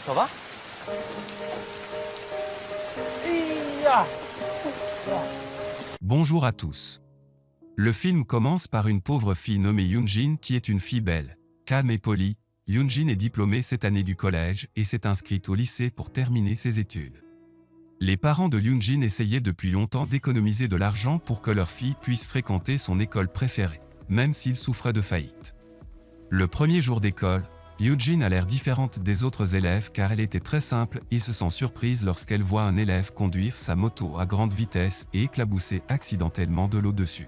Ça va? Hi-ya! Bonjour à tous. Le film commence par une pauvre fille nommée Yoonjin qui est une fille belle, calme et polie. Yoonjin est diplômée cette année du collège et s'est inscrite au lycée pour terminer ses études. Les parents de Yoonjin essayaient depuis longtemps d'économiser de l'argent pour que leur fille puisse fréquenter son école préférée, même s'il souffrait de faillite. Le premier jour d'école, Yoonjin a l'air différente des autres élèves car elle était très simple et se sent surprise lorsqu'elle voit un élève conduire sa moto à grande vitesse et éclabousser accidentellement de l'eau dessus.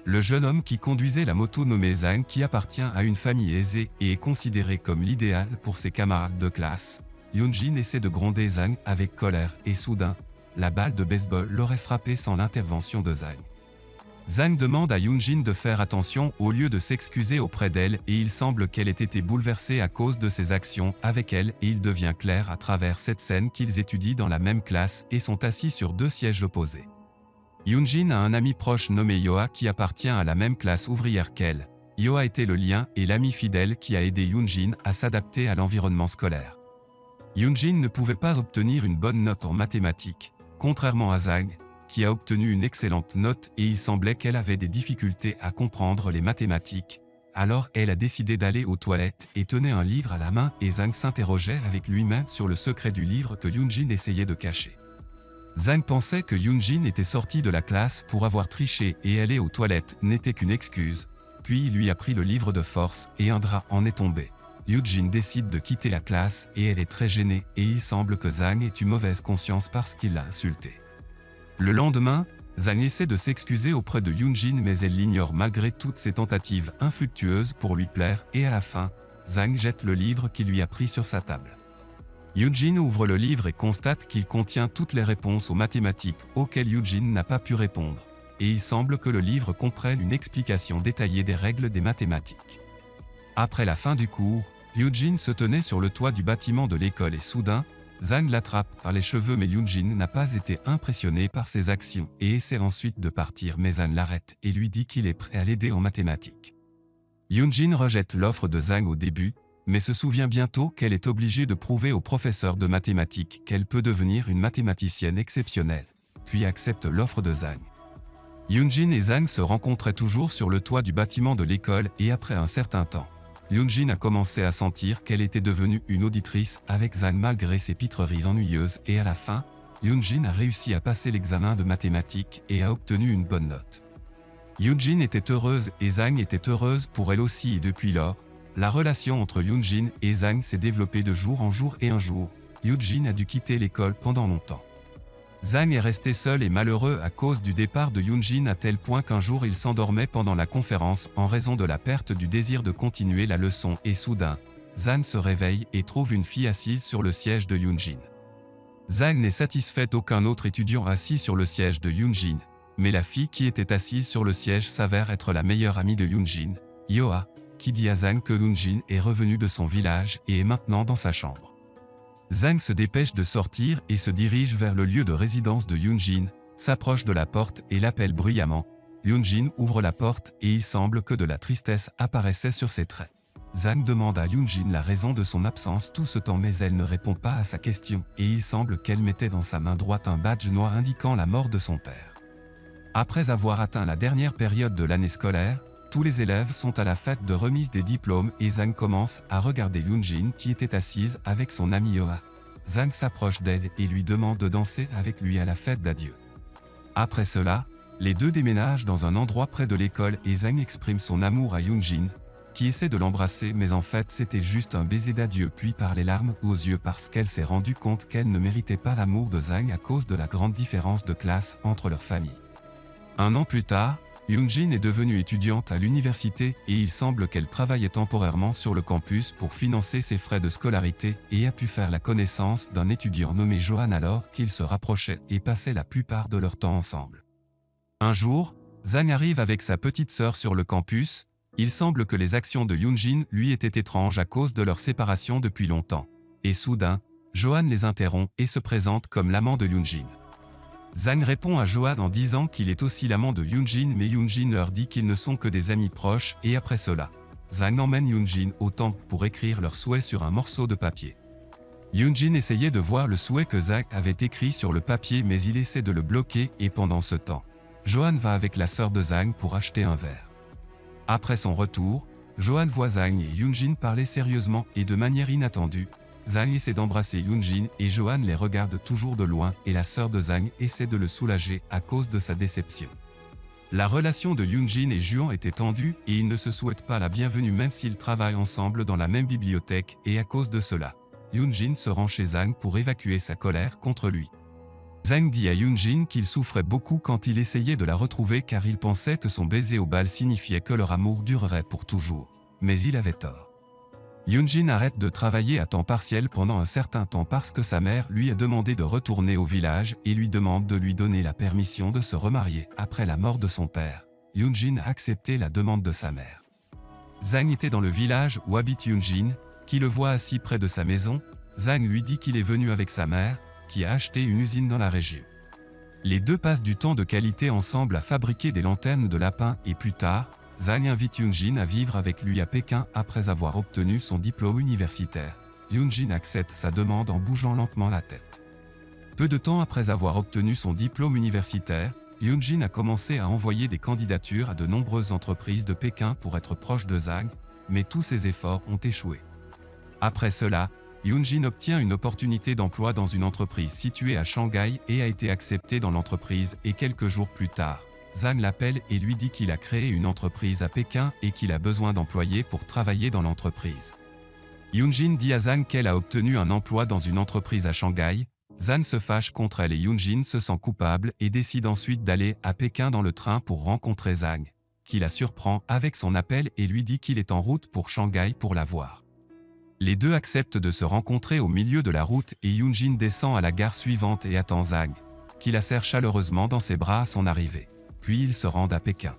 Le jeune homme qui conduisait la moto nommé Zhang, qui appartient à une famille aisée et est considéré comme l'idéal pour ses camarades de classe, Yoonjin essaie de gronder Zhang avec colère et soudain, la balle de baseball l'aurait frappé sans l'intervention de Zhang. Zhang demande à Yoonjin de faire attention au lieu de s'excuser auprès d'elle et il semble qu'elle ait été bouleversée à cause de ses actions avec elle et il devient clair à travers cette scène qu'ils étudient dans la même classe et sont assis sur deux sièges opposés. Yoonjin a un ami proche nommé Yoa qui appartient à la même classe ouvrière qu'elle. Yoa était le lien et l'ami fidèle qui a aidé Yoonjin à s'adapter à l'environnement scolaire. Yoonjin ne pouvait pas obtenir une bonne note en mathématiques, contrairement à Zhang, qui a obtenu une excellente note et il semblait qu'elle avait des difficultés à comprendre les mathématiques. Alors elle a décidé d'aller aux toilettes et tenait un livre à la main et Zhang s'interrogeait avec lui-même sur le secret du livre que Yoonjin essayait de cacher. Zhang pensait que Yoonjin était sortie de la classe pour avoir triché et aller aux toilettes n'était qu'une excuse, puis il lui a pris le livre de force et un drap en est tombé. Yoonjin décide de quitter la classe et elle est très gênée et il semble que Zhang ait eu mauvaise conscience parce qu'il l'a insultée. Le lendemain, Zhang essaie de s'excuser auprès de Yoonjin mais elle l'ignore malgré toutes ses tentatives infructueuses pour lui plaire et à la fin, Zhang jette le livre qu'il lui a pris sur sa table. Yoonjin ouvre le livre et constate qu'il contient toutes les réponses aux mathématiques auxquelles Yoonjin n'a pas pu répondre, et il semble que le livre comprenne une explication détaillée des règles des mathématiques. Après la fin du cours, Yoonjin se tenait sur le toit du bâtiment de l'école et soudain, Zhang l'attrape par les cheveux mais Yoonjin n'a pas été impressionné par ses actions et essaie ensuite de partir mais Zhang l'arrête et lui dit qu'il est prêt à l'aider en mathématiques. Yoonjin rejette l'offre de Zhang au début, mais se souvient bientôt qu'elle est obligée de prouver au professeur de mathématiques qu'elle peut devenir une mathématicienne exceptionnelle, puis accepte l'offre de Zhang. Yoonjin et Zhang se rencontraient toujours sur le toit du bâtiment de l'école et après un certain temps, Yoonjin a commencé à sentir qu'elle était devenue une auditrice avec Zhang malgré ses pitreries ennuyeuses et à la fin, Yoonjin a réussi à passer l'examen de mathématiques et a obtenu une bonne note. Yoonjin était heureuse et Zhang était heureuse pour elle aussi et depuis lors, la relation entre Yoonjin et Zhang s'est développée de jour en jour et un jour, Yoonjin a dû quitter l'école pendant longtemps. Zhang est resté seul et malheureux à cause du départ de Yoonjin à tel point qu'un jour il s'endormait pendant la conférence en raison de la perte du désir de continuer la leçon et soudain, Zhang se réveille et trouve une fille assise sur le siège de Yoonjin. Zhang n'est satisfait d'aucun autre étudiant assis sur le siège de Yoonjin, mais la fille qui était assise sur le siège s'avère être la meilleure amie de Yoonjin, Yoa, qui dit à Zhang que Yoonjin est revenu de son village et est maintenant dans sa chambre. Zhang se dépêche de sortir et se dirige vers le lieu de résidence de Yoonjin, s'approche de la porte et l'appelle bruyamment. Yoonjin ouvre la porte et il semble que de la tristesse apparaissait sur ses traits. Zhang demande à Yoonjin la raison de son absence tout ce temps mais elle ne répond pas à sa question et il semble qu'elle mettait dans sa main droite un badge noir indiquant la mort de son père. Après avoir atteint la dernière période de l'année scolaire, tous les élèves sont à la fête de remise des diplômes et Zhang commence à regarder Yoonjin qui était assise avec son ami Yoa. Zhang s'approche d'elle et lui demande de danser avec lui à la fête d'adieu. Après cela, les deux déménagent dans un endroit près de l'école et Zhang exprime son amour à Yoonjin, qui essaie de l'embrasser mais en fait c'était juste un baiser d'adieu puis par les larmes aux yeux parce qu'elle s'est rendue compte qu'elle ne méritait pas l'amour de Zhang à cause de la grande différence de classe entre leurs familles. Un an plus tard, Yoonjin est devenue étudiante à l'université et il semble qu'elle travaillait temporairement sur le campus pour financer ses frais de scolarité et a pu faire la connaissance d'un étudiant nommé Johan alors qu'ils se rapprochaient et passaient la plupart de leur temps ensemble. Un jour, Zhang arrive avec sa petite sœur sur le campus, il semble que les actions de Yoonjin lui étaient étranges à cause de leur séparation depuis longtemps. Et soudain, Johan les interrompt et se présente comme l'amant de Yoonjin. Zhang répond à Johan en disant qu'il est aussi l'amant de Yoonjin mais Yoonjin leur dit qu'ils ne sont que des amis proches et après cela, Zhang emmène Yoonjin au temple pour écrire leurs souhaits sur un morceau de papier. Yoonjin essayait de voir le souhait que Zhang avait écrit sur le papier mais il essaie de le bloquer et pendant ce temps, Johan va avec la sœur de Zhang pour acheter un verre. Après son retour, Johan voit Zhang et Yoonjin parler sérieusement et de manière inattendue. Zhang essaie d'embrasser Yoonjin et Johan les regarde toujours de loin et la sœur de Zhang essaie de le soulager à cause de sa déception. La relation de Yoonjin et Juan était tendue et ils ne se souhaitent pas la bienvenue même s'ils travaillent ensemble dans la même bibliothèque et à cause de cela, Yoonjin se rend chez Zhang pour évacuer sa colère contre lui. Zhang dit à Yoonjin qu'il souffrait beaucoup quand il essayait de la retrouver car il pensait que son baiser au bal signifiait que leur amour durerait pour toujours. Mais il avait tort. Yoonjin arrête de travailler à temps partiel pendant un certain temps parce que sa mère lui a demandé de retourner au village et lui demande de lui donner la permission de se remarier après la mort de son père. Yoonjin a accepté la demande de sa mère. Zhang était dans le village où habite Yoonjin, qui le voit assis près de sa maison. Zhang lui dit qu'il est venu avec sa mère, qui a acheté une usine dans la région. Les deux passent du temps de qualité ensemble à fabriquer des lanternes de lapin et plus tard, Zhang invite Yoonjin à vivre avec lui à Pékin après avoir obtenu son diplôme universitaire. Yoonjin accepte sa demande en bougeant lentement la tête. Peu de temps après avoir obtenu son diplôme universitaire, Yoonjin a commencé à envoyer des candidatures à de nombreuses entreprises de Pékin pour être proche de Zhang, mais tous ses efforts ont échoué. Après cela, Yoonjin obtient une opportunité d'emploi dans une entreprise située à Shanghai et a été accepté dans l'entreprise et quelques jours plus tard, Zhang l'appelle et lui dit qu'il a créé une entreprise à Pékin et qu'il a besoin d'employés pour travailler dans l'entreprise. Yoonjin dit à Zhang qu'elle a obtenu un emploi dans une entreprise à Shanghai. Zhang se fâche contre elle et Yoonjin se sent coupable et décide ensuite d'aller à Pékin dans le train pour rencontrer Zhang, qui la surprend avec son appel et lui dit qu'il est en route pour Shanghai pour la voir. Les deux acceptent de se rencontrer au milieu de la route et Yoonjin descend à la gare suivante et attend Zhang, qui la serre chaleureusement dans ses bras à son arrivée. Puis ils se rendent à Pékin.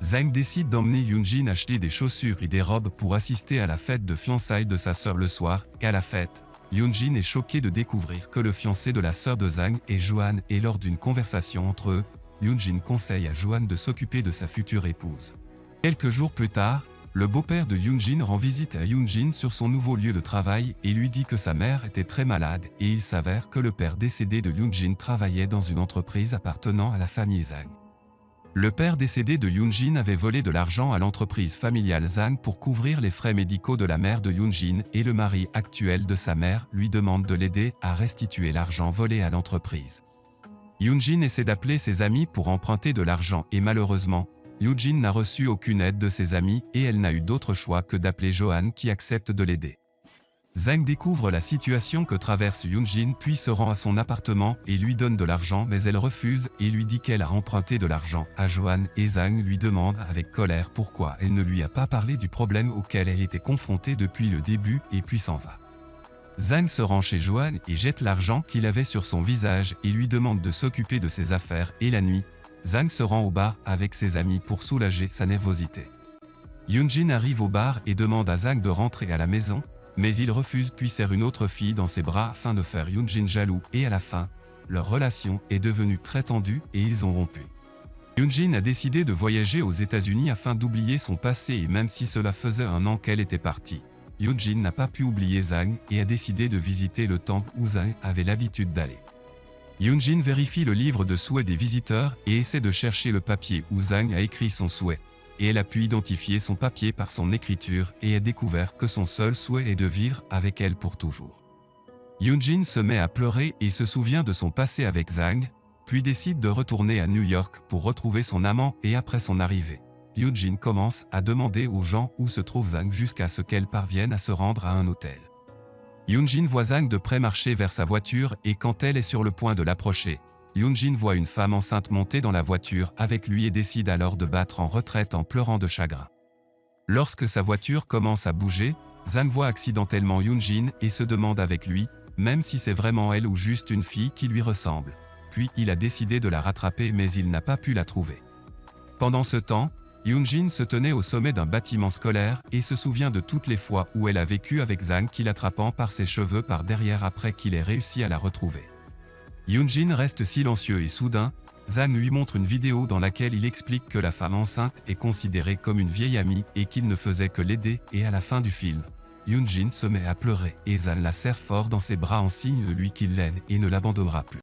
Zhang décide d'emmener Yoonjin acheter des chaussures et des robes pour assister à la fête de fiançailles de sa sœur le soir, et à la fête, Yoonjin est choqué de découvrir que le fiancé de la sœur de Zhang est Johan et lors d'une conversation entre eux, Yoonjin conseille à Johan de s'occuper de sa future épouse. Quelques jours plus tard, le beau-père de Yoonjin rend visite à Yoonjin sur son nouveau lieu de travail et lui dit que sa mère était très malade et il s'avère que le père décédé de Yoonjin travaillait dans une entreprise appartenant à la famille Zhang. Le père décédé de Yoonjin avait volé de l'argent à l'entreprise familiale Zhang pour couvrir les frais médicaux de la mère de Yoonjin et le mari actuel de sa mère lui demande de l'aider à restituer l'argent volé à l'entreprise. Yoonjin essaie d'appeler ses amis pour emprunter de l'argent et malheureusement, Yoonjin n'a reçu aucune aide de ses amis et elle n'a eu d'autre choix que d'appeler Johan qui accepte de l'aider. Zhang découvre la situation que traverse Yoonjin puis se rend à son appartement et lui donne de l'argent mais elle refuse et lui dit qu'elle a emprunté de l'argent à Johan et Zhang lui demande avec colère pourquoi elle ne lui a pas parlé du problème auquel elle était confrontée depuis le début et puis s'en va. Zhang se rend chez Johan et jette l'argent qu'il avait sur son visage et lui demande de s'occuper de ses affaires et la nuit, Zhang se rend au bar avec ses amis pour soulager sa nervosité. Yoonjin arrive au bar et demande à Zhang de rentrer à la maison, mais il refuse puis serre une autre fille dans ses bras afin de faire Yoonjin jaloux et à la fin, leur relation est devenue très tendue et ils ont rompu. Yoonjin a décidé de voyager aux États-Unis afin d'oublier son passé et même si cela faisait un an qu'elle était partie, Yoonjin n'a pas pu oublier Zhang et a décidé de visiter le temple où Zhang avait l'habitude d'aller. Yoonjin vérifie le livre de souhaits des visiteurs et essaie de chercher le papier où Zhang a écrit son souhait. Et elle a pu identifier son papier par son écriture et a découvert que son seul souhait est de vivre avec elle pour toujours. Yoonjin se met à pleurer et se souvient de son passé avec Zhang, puis décide de retourner à New York pour retrouver son amant et après son arrivée, Yoonjin commence à demander aux gens où se trouve Zhang jusqu'à ce qu'elle parvienne à se rendre à un hôtel. Yoonjin voit Zhang de près marcher vers sa voiture et quand elle est sur le point de l'approcher, Yoonjin voit une femme enceinte monter dans la voiture avec lui et décide alors de battre en retraite en pleurant de chagrin. Lorsque sa voiture commence à bouger, Zhang voit accidentellement Yoonjin et se demande avec lui, même si c'est vraiment elle ou juste une fille qui lui ressemble. Puis il a décidé de la rattraper mais il n'a pas pu la trouver. Pendant ce temps, Yoonjin se tenait au sommet d'un bâtiment scolaire et se souvient de toutes les fois où elle a vécu avec Zhang qui l'attrapant par ses cheveux par derrière après qu'il ait réussi à la retrouver. Yoonjin reste silencieux et soudain, Zhang lui montre une vidéo dans laquelle il explique que la femme enceinte est considérée comme une vieille amie et qu'il ne faisait que l'aider et à la fin du film, Yoonjin se met à pleurer et Zan la serre fort dans ses bras en signe de lui qu'il l'aime et ne l'abandonnera plus.